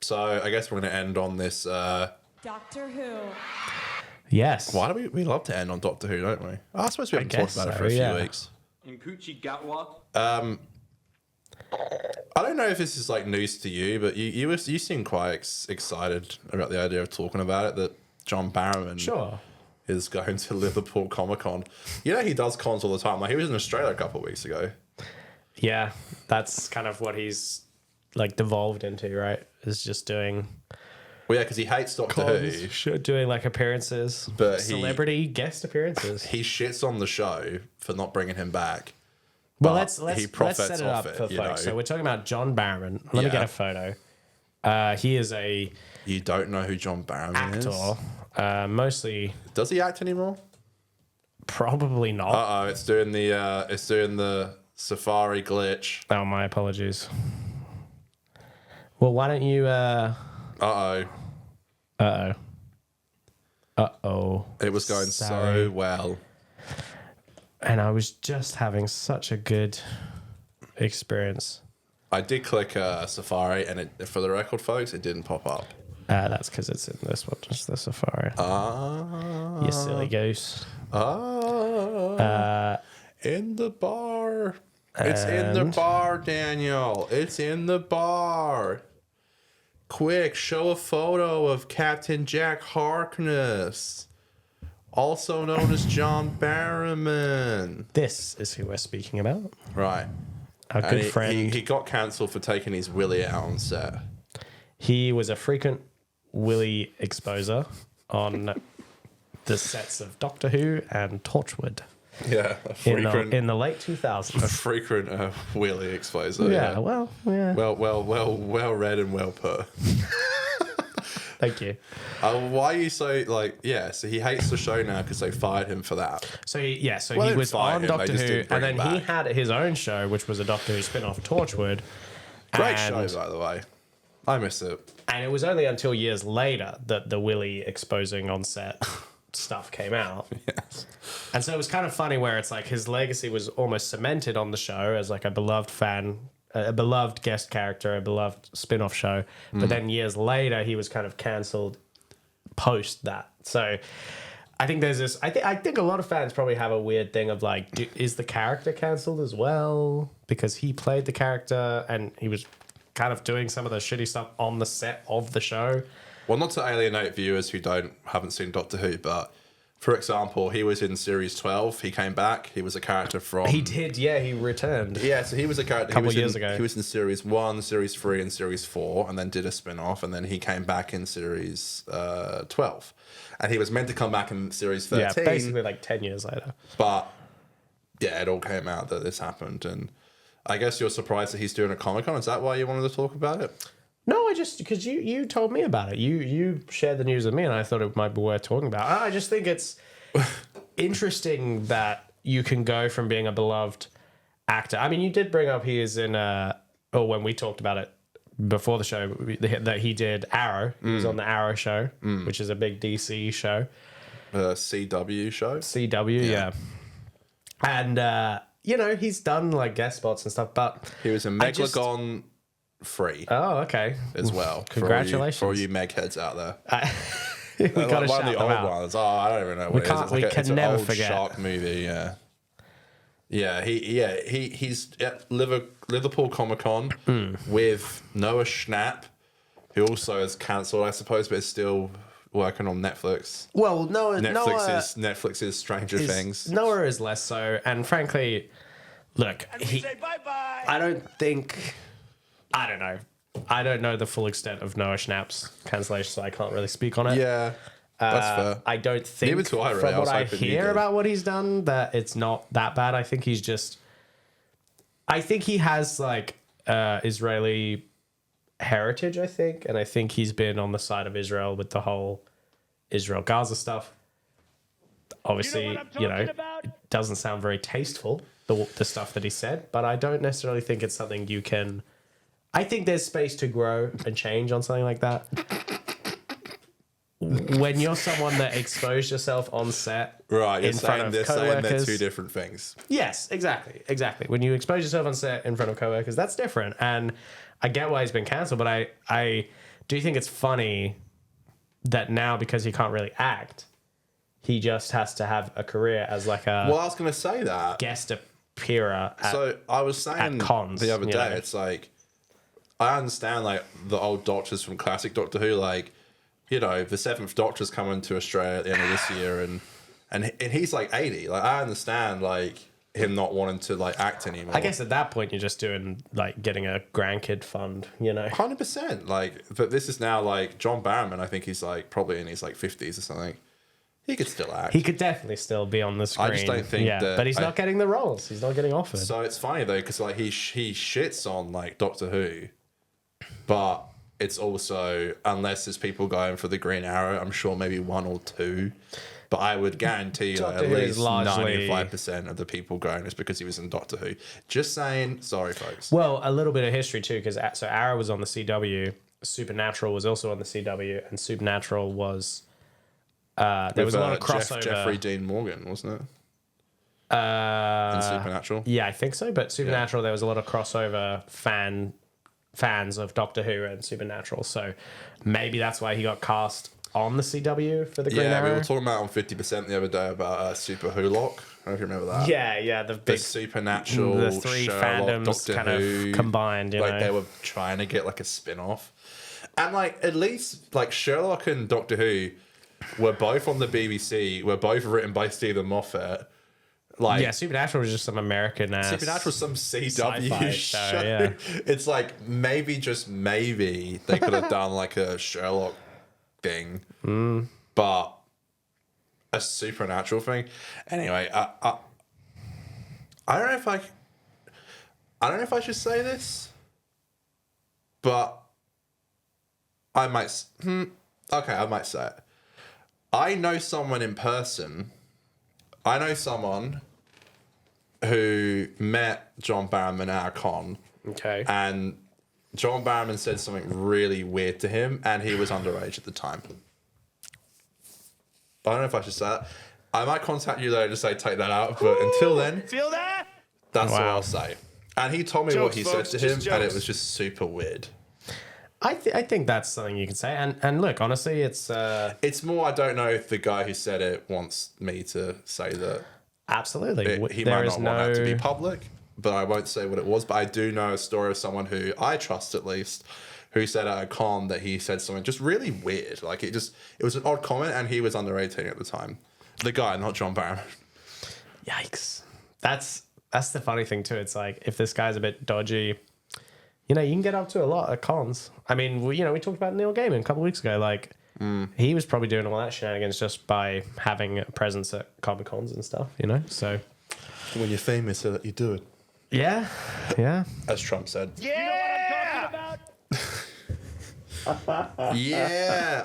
So I guess we're going to end on this. Doctor Who. Yes. Why do we love to end on Doctor Who, don't we? I suppose we haven't talked about it for a few weeks. I don't know if this is like news to you, but you seem quite excited about the idea of talking about it. That John Barrowman is going to Liverpool Comic Con. You know he does cons all the time. Like he was in Australia a couple of weeks ago. Yeah, that's kind of what he's like devolved into, right? Is just doing. Well, yeah, because he hates Doctor Who. Doing like appearances, but celebrity guest appearances. He shits on the show for not bringing him back. Well, let's set it up for folks. So we're talking about John Barrowman. Let me get a photo. He is a. You don't know who John Barrowman is? Mostly. Does he act anymore? Probably not. It's doing the Safari glitch. Oh, my apologies. Well, why don't you? Uh-oh. It was going so well. And I was just having such a good experience. I did click Safari, and for the record, folks, it didn't pop up. That's because it's in this one, just the Safari. You silly goose. In the bar. It's in the bar, Daniel. It's in the bar. Quick, show a photo of Captain Jack Harkness, also known as John Barrowman. This is who we're speaking about. Right. Our good friend. He got cancelled for taking his willy out on set. He was a frequent willy exposer on the sets of Doctor Who and Torchwood. Yeah, a frequent, in the late 2000s. A frequent wheelie exposer. Yeah, well, yeah. Well read and well put. Thank you. Why are you so so he hates the show now because they fired him for that. So he was on Doctor Who, and then he had his own show, which was a Doctor Who spin-off, Torchwood. Great show, by the way. I miss it. And it was only until years later that the willy exposing on set stuff came out. Yes. And so it was kind of funny where it's like his legacy was almost cemented on the show as like a beloved fan, a beloved guest character, a beloved spin-off show. But then years later, he was kind of cancelled post that. So I think there's this, I think a lot of fans probably have a weird thing of like, is the character cancelled as well? Because he played the character and he was kind of doing some of the shitty stuff on the set of the show. Well, not to alienate viewers who haven't seen Doctor Who, but for example, he was in series 12. He came back. He was a character from. He did, yeah. He returned. Yeah, so he was a character. A couple years ago. He was in series 1, series 3, and series 4, and then did a spin-off, and then he came back in series 12, and he was meant to come back in series 13. Yeah, basically like 10 years later. But yeah, it all came out that this happened, and I guess you're surprised that he's doing a Comic-Con. Is that why you wanted to talk about it? No, I just because you told me about it. You shared the news with me, and I thought it might be worth talking about. I just think it's interesting that you can go from being a beloved actor. I mean, you did bring up he is in when we talked about it before the show that he did Arrow. He was on the Arrow show, which is a big DC show. CW show. CW, yeah. And he's done like guest spots and stuff, but he was in Megalon. Free. Oh, okay. As well. Congratulations. For all you Meg heads out there. We got to shout them out. Ones. Oh, I don't even know what it is. We can never old forget. Shark movie, yeah. Yeah, he's at Liverpool Comic Con with Noah Schnapp, who also is cancelled, I suppose, but is still working on Netflix. Well, Netflix is Stranger Things. Noah is less so, and frankly, look, Say bye-bye. I don't know. I don't know the full extent of Noah Schnapp's cancellation, so I can't really speak on it. Yeah, that's fair. I don't think, Neither do I, really. From what I hear about what he's done, that it's not that bad. I think he has like Israeli heritage, I think, and I think he's been on the side of Israel with the whole Israel-Gaza stuff. Obviously, it doesn't sound very tasteful, the stuff that he said, but I don't necessarily think it's something you can... I think there's space to grow and change on something like that. When you're someone that exposed yourself on set, right? You're in front of coworkers, saying they're two different things. Yes, exactly. When you expose yourself on set in front of coworkers, that's different. And I get why he's been cancelled, but I do you think it's funny that now, because he can't really act, he just has to have a career as like a Well, I was going to say that. guest appearer at, So I was saying cons, the other you day, know? it's like, I understand like the old doctors from classic Doctor Who, like, you know, the seventh Doctor's coming to Australia at the end of this year, and he's like 80. Like, I understand like him not wanting to like act anymore. I guess at that point you're just doing like getting a grandkid fund, you know. 100%. Like, but this is now like John Barrowman. I think he's like probably in his like 50s or something. He could still act. He could definitely still be on the screen. I just don't think that. But he's not getting the roles. He's not getting offered. So it's funny though, because like he shits on like Doctor Who, but it's also, unless there's people going for the Green Arrow, I'm sure maybe one or two. But I would guarantee you at least 95% of the people going is because he was in Doctor Who. Just saying. Sorry, folks. Well, a little bit of history too, because so Arrow was on the CW, Supernatural was also on the CW, and Supernatural was there was a lot of crossover. Jeffrey Dean Morgan, wasn't it? In Supernatural. Yeah, I think so. But Supernatural, there was a lot of crossover fans of Doctor Who and Supernatural, so maybe that's why he got cast on the CW for the Green Arrow. We were talking about on 50% the other day about Super Who Lock. I don't know if you remember that. Yeah, the big Supernatural, the three Sherlock, fandoms Doctor kind Who, of combined. You like know, they were trying to get like a spin-off, and like at least like Sherlock and Doctor Who were both on the BBC. Were both written by Stephen Moffat. Like, yeah, Supernatural was just some American ass. Supernatural, some sci-fi CW show, show. yeah. It's like maybe, just maybe, they could have done like a Sherlock thing, but a Supernatural thing. Anyway, I don't know if I don't know if I should say this, but I might. Okay, I might say it. I know someone in person. I know someone who met John Barrowman at a con. Okay. And John Barrowman said something really weird to him, and he was underage at the time. I don't know if I should say that. I might contact you later to say take that out, but until then, Feel that? that's Wow. all I'll say. And he told me what Jokes, he folks, said to him, just and it jokes. was just super weird. I think that's something you can say. And look, honestly, it's It's more, I don't know if the guy who said it wants me to say that absolutely. he There might is not want that to be public, but I won't say what it was. But I do know a story of someone who I trust at least, who said at a con that he said something just really weird. Like it was an odd comment, and he was under 18 at the time. The guy, not John Barrowman. Yikes. That's the funny thing too. It's like if this guy's a bit dodgy, you know, you can get up to a lot of cons. I mean, we talked about Neil Gaiman a couple of weeks ago. Like, he was probably doing all that shenanigans just by having a presence at Comic Cons and stuff, you know? So, When you're famous, so that you do it. yeah. As Trump said. Yeah! Yeah.